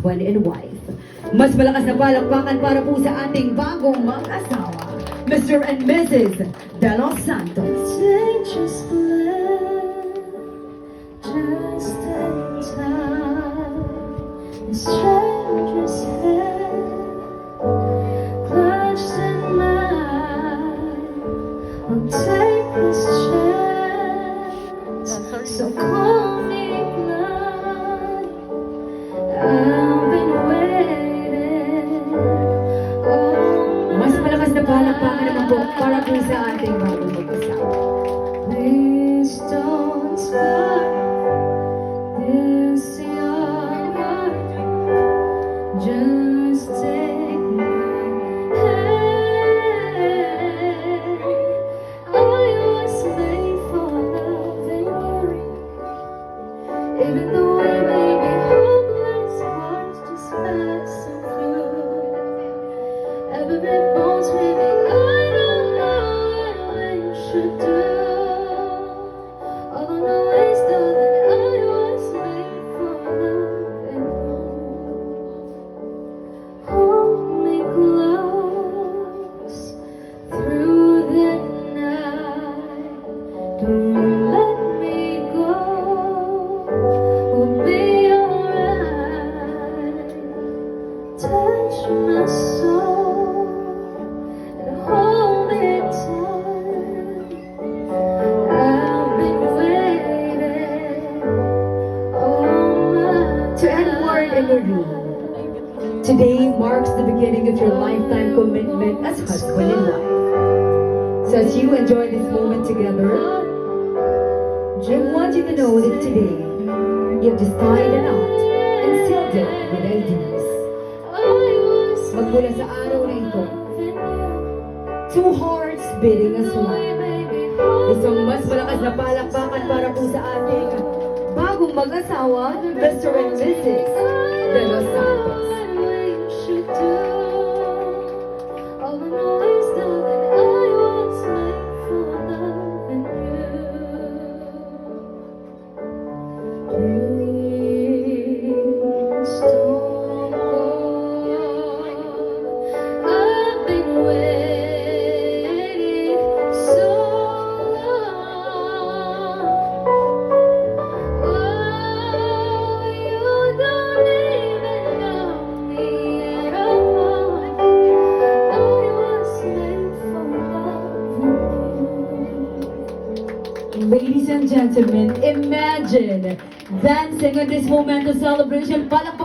husband and wife. Mas malakas na palakpakan para po sa ating bagong mag-asawa, Mr. and Mrs. De Los Santos. Take just breath, just in time. The stranger's head clutched in mine. I'll take this chance, so call me blood. I've been waiting. Mas malakas na palakpakan naman po para po sa ating bagong mag-asawa. Please don't start this young heart. Just take my hand. I was made for loving you. Even though we may be hopeless, hearts just passing through. Every bone's moving, I don't know what we should do. All I know is though that I was made for loving you. Hold me close through the night. Don't let me go. We'll be alright. Touch my soul and hold it tight. I've been waiting all my To Edward and Noreen, today marks the beginning of your lifetime commitment as husband and wife. So as you enjoy this moment together, I want you to know that today, you've just tied a knot and sealed it with ideas. Magmula sa araw na ito, two hearts beating as one. Isang mas malakas na palakpakan para po sa ating bagong mag-asawa, Mr. and Mrs. De Los Santos. All I know is though that I was made for loving you. Please don't go. I've been waiting so long. Oh, you don't even know me at all. I was made for loving you. Ladies and gentlemen, imagine dancing on this moment of celebration. Palakpakan